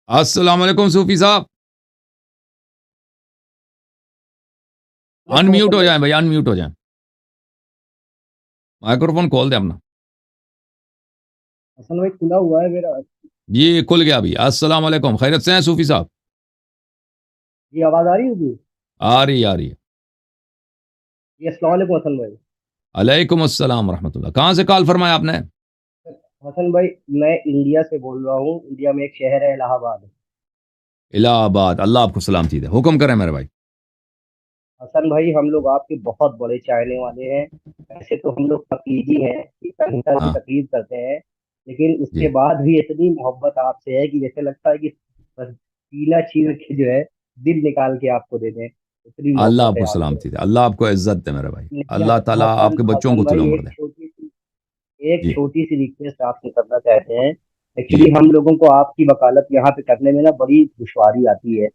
السلام علیکم صوفی صاحب. وعلیکم انمیوٹ ہو السلام. جائیں بھائی، انمیوٹ ہو جائیں. مائکرو فون کھول دیں اپنا. حسن بھائی کھلا ہوا ہے میرا. جی کھل گیا ابھی. السلام علیکم، خیرت سے ہیں صوفی صاحب؟ جی آواز آ رہی ہوگی. آ رہی آ رہی ہے. جی السلام علیکم حسن بھائی. علیکم السلام ورحمۃ اللہ. کہاں سے کال فرمایا آپ نے؟ حسن بھائی میں انڈیا سے بول رہا ہوں. انڈیا میں ایک شہر ہے الہ آباد. الہ آباد. اللہ آپ کو سلامتی دے. حکم کریں میرے بھائی. حسن بھائی ہم لوگ آپ کے بہت بڑے چاہنے والے ہیں. ایسے تو ہم لوگ تقلیدی ہیں، ہمیشہ کی ہاں تقلید کرتے ہیں، لیکن اس جی. کے بعد بھی اتنی محبت آپ سے ہے کہ جیسے لگتا ہے کہ بس سینہ چیر کے جو ہے دل نکال کے آپ کو دے دیں. اتنی اللہ آپ محبت ہے کو آپ سے. سلامتی دے. اللہ آپ کو عزت دے میرے بھائی. لیکن اللہ تعالیٰ آپ حسن کے بچوں کو حسن طول بھائی عمر ایک دے. چھوٹی سی ایک جی چھوٹی سی ریکویسٹ آپ سے کرنا چاہتے ہیں. جی. ایکچولی ہم لوگوں کو آپ کی وکالت یہاں پہ کرنے میں نا بڑی دشواری آتی ہے،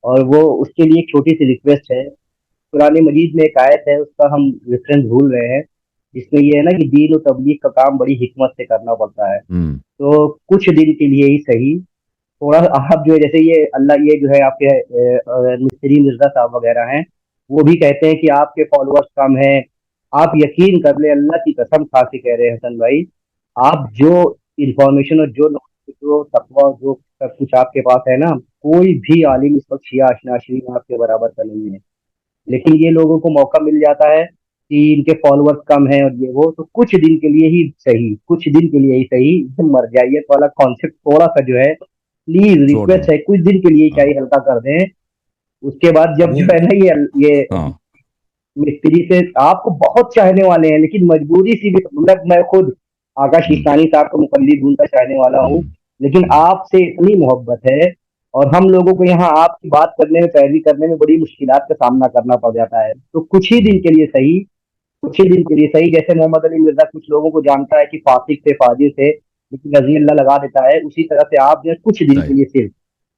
اور وہ اس کے لیے ایک چھوٹی سی ریکویسٹ ہے. قرآن مجید میں ایک آیت ہے، اس کا ہم ریفرنس بھول رہے ہیں، جس میں یہ ہے نا کہ دین و تبلیغ کا کام بڑی حکمت سے کرنا پڑتا ہے. ہوں. تو کچھ دن کے لیے ہی صحیح تھوڑا آپ جو ہے، جیسے یہ اللہ یہ جو ہے آپ کے مستری مرزا صاحب وغیرہ ہیں، وہ بھی کہتے ہیں کہ آپ کے فالوورز کم ہیں. آپ یقین کر لیں، اللہ کی قسم کھا کے کہہ رہے ہیں حسن بھائی، آپ جو انفارمیشن اور جو تقوی جو سب کچھ آپ کے پاس ہے نا، کوئی بھی عالم اس وقت شیعہ اشناشری میں آپ کے برابر کا نہیں ہے. لیکن یہ لوگوں کو موقع مل جاتا ہے کہ ان کے فالوورز کم ہیں اور یہ وہ، تو کچھ دن کے لیے ہی صحیح، کچھ دن کے لیے ہی صحیح مرجعیت والا کانسیپٹ تھوڑا سا جو ہے پلیز چھوڑ دیں. ریکویسٹ ہے، کچھ دن کے لیے ہاں چاہیے ہلکا کر دیں. اس کے بعد جب وہ. جو ہے نا یہ ہاں. مستری سے آپ کو بہت چاہنے والے ہیں، لیکن مجبوری سی بھی، مطلب میں خود آکاش ہوں اشتانی صاحب کو مقلد ہوں کا چاہنے والا ہوں، ہوں لیکن ہوں. آپ سے اتنی محبت ہے اور ہم لوگوں کو یہاں آپ کی بات کرنے میں، پیروی کرنے میں بڑی مشکلات کا سامنا کرنا پڑ جاتا ہے. تو کچھ ہی ہوں. دن کے لیے صحیح، کچھ ہی دن کے لیے صحیح. جیسے محمد علی مرزا کچھ لوگوں کو جانتا ہے کہ فاسق سے فاجر سے، لیکن رضی اللہ لگا دیتا ہے، اسی طرح سے آپ جو ہے کچھ دن کے صحیح. لیے صرف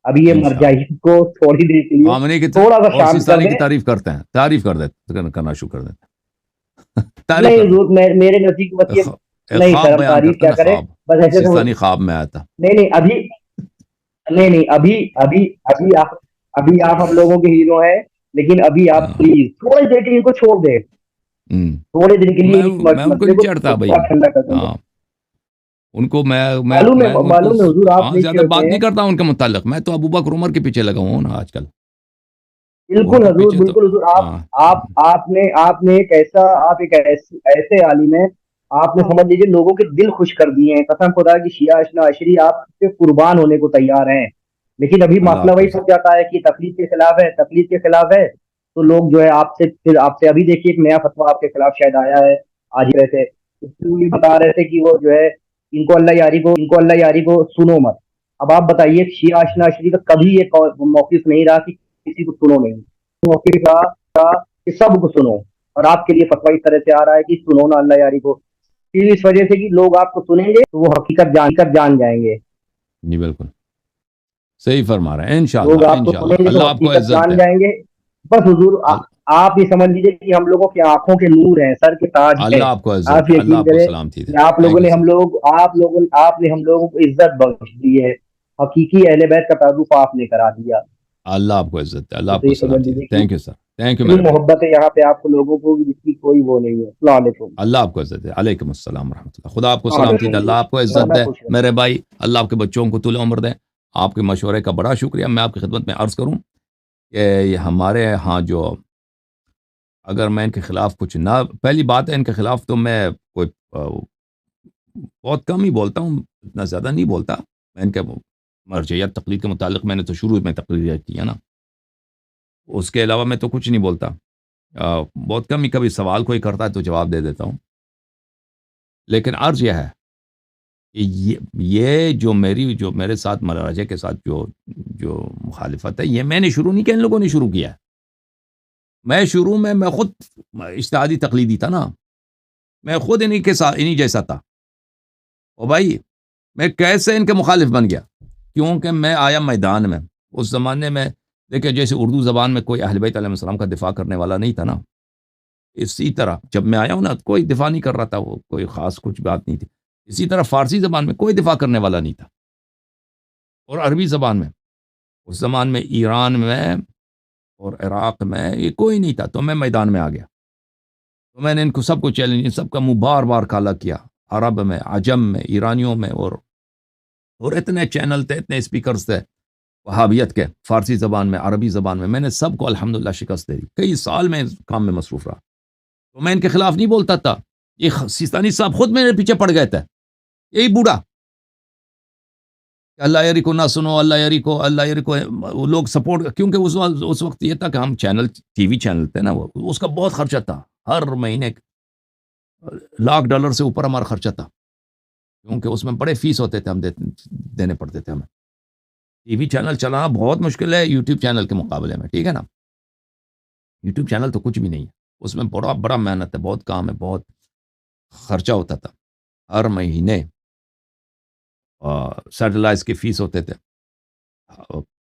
ابھی یہ انشاءاللہ. مرجعیت کو تھوڑی دیر کے لیے آمنے کی تھوڑا سا اور شانت کر سیستانی کی دیں. تعریف کرتے ہیں. تعریف کر دیتے کرنا شروع کر دیتے ہیں. تعریف نہیں کرتے حضور، میرے نزدیک بس ہیں. یہ ایک نہیں خواب سر، ہم بیان تعریف کرتے ہیں کیا نا، کریں، خواب. بس ایسے تو سیستانی خواب میں آیا تھا. نہیں نہیں ابھی نہیں نہیں ابھی ابھی ابھی آپ ہم لوگوں کے ہیرو ہیں، لیکن ابھی آپ ہاں. پلیز تھوڑی دیر کے لیے ان کو چھوڑ دیں. ہوں. تھوڑے دن کے لیے میں اس میں ان کو مسئلے نہیں کو چڑھتا بھائی. تھوڑا ٹھنڈا کر دیں. ہاں. ان کو معلوم ہے میں ان کو معلوم ہے حضور، آپ نہیں زیادہ بات چھیڑتے ہیں. نہیں کرتا ان کے متعلق. میں تو ابو بکر عمر کے پیچھے لگا ہوں نا آج کل. ان بالکل کے حضور پیچھے تو. بالکل حضور. آپ ہاں. آپ آپ نے ایک ایسا، آپ ایک ایسے عالم ہیں، آپ نے سمجھ لیجیے لوگوں کے دل خوش کر دیے ہیں. قسم خدا کی شیعہ اشنا عشری آپ سے قربان ہونے کو تیار ہیں. لیکن ابھی اللہ مسئلہ آپ کو وہی عزت. پھنس جاتا ہے کہ تقلید کے خلاف ہے، تقلید کے خلاف ہے. تو لوگ جو ہے آپ سے پھر آپ سے ابھی دیکھیے ایک نیا فتویٰ آپ کے خلاف شاید آیا ہے آج ہی رہتے، اس میں یہ بتا رہے تھے کہ وہ جو ہے ان کو اللہ یاری کو سنو مت. اب آپ بتائیے شیعہ اشنا عشری کا کبھی یہ موقف نہیں رہا کہ کسی کو سنو نہیں، موقف رہا کہ سب کو سنو. اور آپ کے لیے فتویٰ اس طرح سے آ رہا ہے کہ سنو نا اللہ یاری کو، اس وجہ سے کہ لوگ آپ کو سنیں گے تو وہ حقیقت جان جائیں گے. جی بالکل صحیح فرما رہے ہیں. انشاءاللہ لوگ آپ کو انشاءاللہ سنیں گے اللہ تو آپ کو حقیقت عزت جان دے. جائیں گے. بس حضور آپ یہ سمجھ لیجیے کہ ہم لوگوں کی آنکھوں کے نور ہیں، سر کے تاج ہیں. اللہ آپ کو عزت آپ دے. اللہ یقین آپ کو کریں سلامتی دے. کہ آپ تھینک لوگوں یو نے سر. آپ نے ہم لوگوں کو عزت بخش دی ہے. حقیقی اہل بیت کا تعارف آپ نے کرا دیا. اللہ آپ کو عزت دے. اللہ آپ تو کو یہ سمجھ سلامتی دے. لیجیے کہ thank you sir. Thank you اتنی میرے بھائی. محبت ہے یہاں پہ آپ کو لوگوں کو، جس کی کوئی وہ نہیں ہے. السلام علیکم. اللہ آپ کو عزت دے. علیکم السلام ورحمۃ اللہ. خدا آپ کو السلام سلامتی دے. اللہ آپ کو عزت علیکم. دے خوش میرے بھائی. اللہ آپ کے بچوں کو طول عمر دے. آپ کے مشورے کا بڑا شکریہ. میں آپ کی خدمت میں عرض کروں کہ یہ ہمارے ہاں جو اگر میں ان کے خلاف کچھ نہ، پہلی بات ہے ان کے خلاف تو میں کوئی بہت کم ہی بولتا ہوں، اتنا زیادہ نہیں بولتا. میں ان کے مرجعیت تقلید کے متعلق میں نے تو شروع میں تقریر کی ہے نا، اس کے علاوہ میں تو کچھ نہیں بولتا. بہت کم ہی کبھی سوال کوئی کرتا ہے تو جواب دے دیتا ہوں. لیکن عرض یہ ہے کہ یہ جو میرے ساتھ مراجع کے ساتھ جو مخالفت ہے، یہ میں نے شروع نہیں کیا، ان لوگوں نے شروع کیا ہے. میں شروع میں خود اجتہادی تقلیدی تھا نا، میں خود انہی جیسا تھا. اور بھائی میں کیسے ان کے مخالف بن گیا؟ کیونکہ میں آیا میدان میں. اس زمانے میں دیکھیں جیسے اردو زبان میں کوئی اہل بیت علیہ السلام کا دفاع کرنے والا نہیں تھا نا، اسی طرح جب میں آیا ہوں نا کوئی دفاع نہیں کر رہا تھا، وہ کوئی خاص کچھ بات نہیں تھی. اسی طرح فارسی زبان میں کوئی دفاع کرنے والا نہیں تھا. اور عربی زبان میں. اس زمان میں ایران میں اور عراق میں یہ کوئی نہیں تھا، تو میں میدان میں آ گیا. تو میں نے ان کو سب کو چیلنج، سب کا منہ بار بار کالا کیا، عرب میں، عجم میں، ایرانیوں میں، اور اتنے چینل تھے، اتنے اسپیکرز تھے وہابیت کے، فارسی زبان میں، عربی زبان میں نے سب کو الحمدللہ شکست دے دی. کئی سال میں اس کام میں مصروف رہا. تو میں ان کے خلاف نہیں بولتا تھا. یہ سیستانی صاحب خود میرے پیچھے پڑ گئے تھے، یہی بوڑھا، اللہ یری کو نہ سنو، اللہ یری کو، اللہ یری کو. وہ لوگ سپورٹ، کیونکہ اس وقت یہ تھا کہ ہم چینل، ٹی وی چینل تھے نا، وہ اس کا بہت خرچہ تھا. ہر مہینے $1,00,000 سے اوپر ہمارا خرچہ تھا، کیونکہ اس میں بڑے فیس ہوتے تھے، ہم دینے پڑتے تھے ہمیں. ٹی وی چینل چلانا بہت مشکل ہے یوٹیوب چینل کے مقابلے میں، ٹھیک ہے نا. یوٹیوب چینل تو کچھ بھی نہیں ہے، اس میں بڑا محنت ہے، بہت کام ہے، بہت خرچہ ہوتا تھا. ہر مہینے سیٹلائٹس کے فیس ہوتے تھے،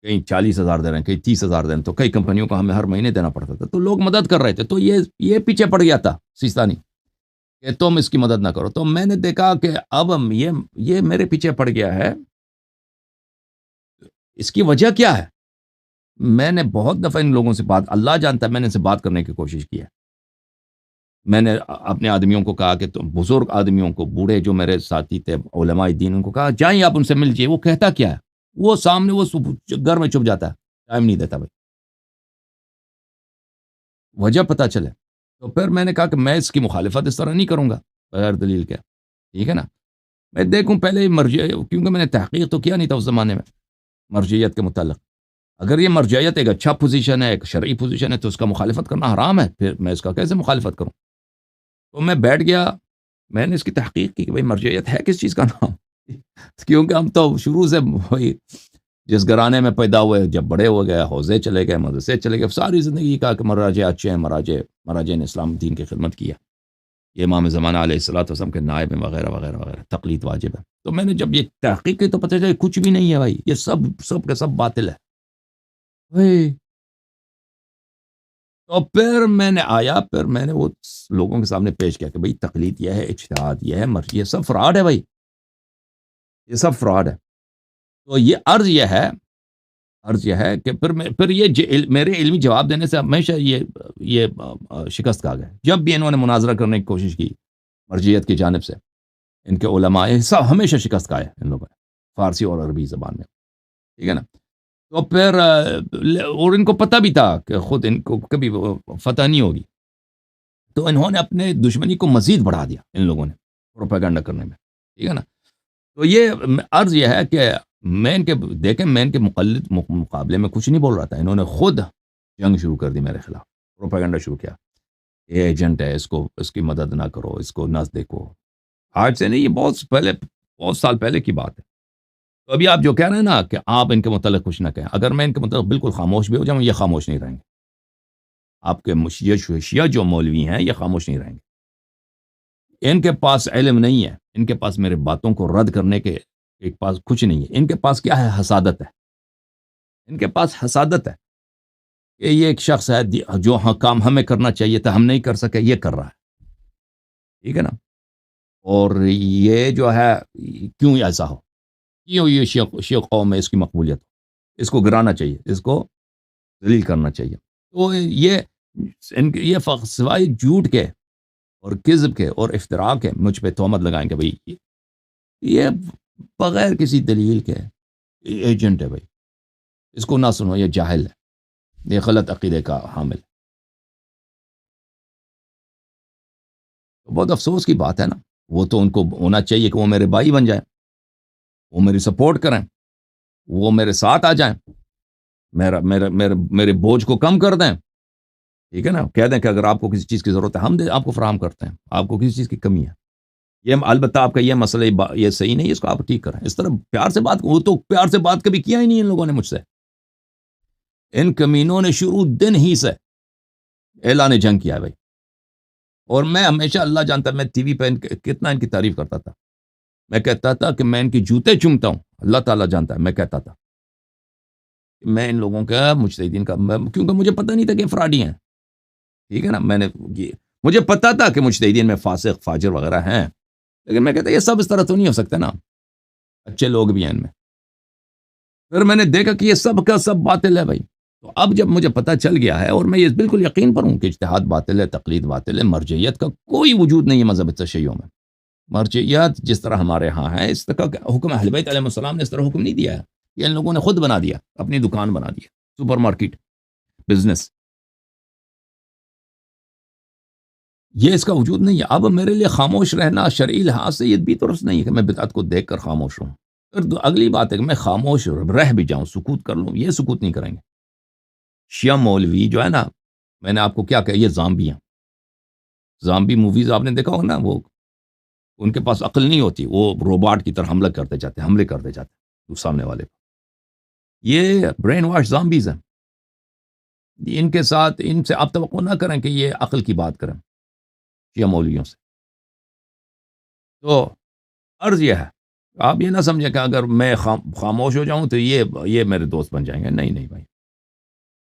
کہیں 40,000 دے رہے ہیں، کہیں 30,000 دے رہے ہیں، تو کئی کمپنیوں کو ہمیں ہر مہینے دینا پڑتا تھا. تو لوگ مدد کر رہے تھے، تو یہ پیچھے پڑ گیا تھا سیستانی کہ تم اس کی مدد نہ کرو. تو میں نے دیکھا کہ اب یہ میرے پیچھے پڑ گیا ہے، اس کی وجہ کیا ہے. میں نے بہت دفعہ ان لوگوں سے بات، اللہ جانتا ہے، میں نے ان سے بات کرنے کی کوشش کی ہے. میں نے اپنے آدمیوں کو کہا کہ تم بزرگ آدمیوں کو، بوڑھے جو میرے ساتھی تھے علماء دین، ان کو کہا جائیں آپ ان سے مل جائیے. وہ کہتا کیا ہے، وہ سامنے، وہ گھر میں چھپ جاتا ہے، ٹائم نہیں دیتا بھائی، وجہ پتہ چلے. تو پھر میں نے کہا کہ میں اس کی مخالفت اس طرح نہیں کروں گا بغیر دلیل کے، ٹھیک ہے نا. میں دیکھوں پہلے کیونکہ میں نے تحقیق تو کیا نہیں تھا اس زمانے میں مرجعیت کے متعلق. اگر یہ مرجعیت ایک اچھا پوزیشن ہے، ایک شرعی پوزیشن ہے، تو اس کا مخالفت کرنا حرام ہے، پھر میں اس کا کیسے مخالفت کروں. تو میں بیٹھ گیا، میں نے اس کی تحقیق کی کہ بھئی مرجعیت ہے کس چیز کا نام. کیونکہ ہم تو شروع سے وہی جس گھرانے میں پیدا ہوئے، جب بڑے ہو گئے، حوزے چلے گئے، مدرسے چلے گئے، ساری زندگی کہا کہ مراجع اچھے ہیں، مراجع نے اسلام دین کی خدمت کیا، یہ امام زمانہ علیہ الصلوۃ والسلام کے نائب ہیں، وغیرہ وغیرہ وغیرہ، تقلید واجب ہے. تو میں نے جب یہ تحقیق کی تو پتہ چلا کچھ بھی نہیں ہے بھائی، یہ سب کا سب باطل ہے. تو پھر میں نے آیا، پھر میں نے وہ لوگوں کے سامنے پیش کیا کہ بھئی تقلید یہ ہے، اجتہاد یہ ہے، مرجع، یہ سب فراڈ ہے بھائی، یہ سب فراڈ ہے. تو یہ عرض یہ ہے کہ پھر یہ میرے علمی جواب دینے سے ہمیشہ یہ شکست کھا گئے. جب بھی انہوں نے مناظرہ کرنے کی کوشش کی مرجعیت کی جانب سے، ان کے علماء سب ہمیشہ شکست کھائے ان لوگوں نے، فارسی اور عربی زبان میں، ٹھیک ہے نا. تو پھر اور ان کو پتہ بھی تھا کہ خود ان کو کبھی فتح نہیں ہوگی، تو انہوں نے اپنے دشمنی کو مزید بڑھا دیا ان لوگوں نے پروپیگنڈا کرنے میں، ٹھیک ہے نا. تو یہ عرض یہ ہے کہ میں ان کے مقلد مقابلے میں کچھ نہیں بول رہا تھا. انہوں نے خود جنگ شروع کر دی میرے خلاف، پروپیگنڈا شروع کیا، یہ ایجنٹ ہے، اس کی مدد نہ کرو، اس کو نہ دیکھو. آج سے نہیں، یہ بہت سال پہلے کی بات ہے. تو ابھی آپ جو کہہ رہے ہیں نا کہ آپ ان کے متعلق کچھ نہ کہیں، اگر میں ان کے متعلق بالکل خاموش بھی ہو جاؤں، یہ خاموش نہیں رہیں گے. آپ کے شیعہ جو مولوی ہیں یہ خاموش نہیں رہیں گے. ان کے پاس علم نہیں ہے، ان کے پاس میرے باتوں کو رد کرنے کے ایک پاس کچھ نہیں ہے. ان کے پاس کیا ہے؟ حسادت ہے. ان کے پاس حسادت ہے کہ یہ ایک شخص ہے جو کام ہمیں کرنا چاہیے تھا، ہم نہیں کر سکے، یہ کر رہا ہے، ٹھیک ہے نا. اور یہ جو ہے کیوں ایسا ہو، کیوں یہ شیعہ قوم میں اس کی مقبولیت ہو، اس کو گرانا چاہیے، اس کو ذلیل کرنا چاہیے. تو یہ سوائے جھوٹ کے اور کذب کے اور افتراء کے مجھ پہ تہمت لگائیں گے بھائی یہ بغیر کسی دلیل کے ایجنٹ ہے بھائی، اس کو نہ سنو، یہ جاہل ہے، یہ غلط عقیدے کا حامل ہے. بہت افسوس کی بات ہے نا. وہ تو ان کو ہونا چاہیے کہ وہ میرے بھائی بن جائیں، وہ میری سپورٹ کریں، وہ میرے ساتھ آ جائیں، میرے بوجھ کو کم کر دیں، ٹھیک ہے نا. کہہ دیں کہ اگر آپ کو کسی چیز کی ضرورت ہے، ہم آپ کو فراہم کرتے ہیں، آپ کو کسی چیز کی کمی ہے، یہ البتہ آپ کا یہ مسئلہ یہ صحیح نہیں ہے، اس کو آپ ٹھیک کریں. اس طرح پیار سے بات، وہ تو پیار سے بات کبھی کیا ہی نہیں ان لوگوں نے مجھ سے. ان کمینوں نے شروع دن ہی سے اعلان جنگ کیا ہے بھائی. اور میں ہمیشہ، اللہ جانتا ہے، میں ٹی وی پہ کتنا ان کی تعریف کرتا تھا. میں کہتا تھا کہ میں ان کی جوتے چومتا ہوں، اللہ تعالیٰ جانتا ہے. میں کہتا تھا کہ میں ان لوگوں کا مجتہدین کا، کیونکہ مجھے پتہ نہیں تھا کہ فراڈی ہیں، ٹھیک ہے نا. مجھے پتا تھا کہ مجتہدین میں فاسق فاجر وغیرہ ہیں، لیکن میں کہتا یہ سب اس طرح تو نہیں ہو سکتے نا، اچھے لوگ بھی ہیں ان میں. پھر میں نے دیکھا کہ یہ سب کا سب باطل ہے بھائی. تو اب جب مجھے پتہ چل گیا ہے اور میں یہ بالکل یقین پر ہوں کہ اجتہاد باطل ہے، تقلید باطل ہے، مرجعیت کا کوئی وجود نہیں ہے مذہب تشیع میں. مرجعیت جس طرح ہمارے ہاں ہے، اس طرح کا حکم اہل بیت علیہ السلام نے اس طرح حکم نہیں دیا ہے. یہ ان لوگوں نے خود بنا دیا، اپنی دکان بنا دیا، سپر مارکیٹ بزنس. یہ اس کا وجود نہیں ہے. اب میرے لیے خاموش رہنا شرعی لحاظ سے یہ بھی درست نہیں ہے کہ میں بدعت کو دیکھ کر خاموش رہوں. پھر اگلی بات ہے کہ میں خاموش رہ بھی جاؤں، سکوت کر لوں، یہ سکوت نہیں کریں گے. شیعہ مولوی جو ہے نا، میں نے آپ کو کیا کہا، یہ زامبی ہیں. زامبی موویز آپ نے دیکھا ہوگا نا، وہ ان کے پاس عقل نہیں ہوتی، وہ روباٹ کی طرح حملے کرتے جاتے سامنے والے کو. یہ برین واش زامبیز ہیں. ان کے ساتھ ان سے آپ توقع نہ کریں کہ یہ عقل کی بات کریں شیعہ مولویوں سے. تو عرض یہ ہے، آپ یہ نہ سمجھیں کہ اگر میں خاموش ہو جاؤں تو یہ میرے دوست بن جائیں گے. نہیں بھائی.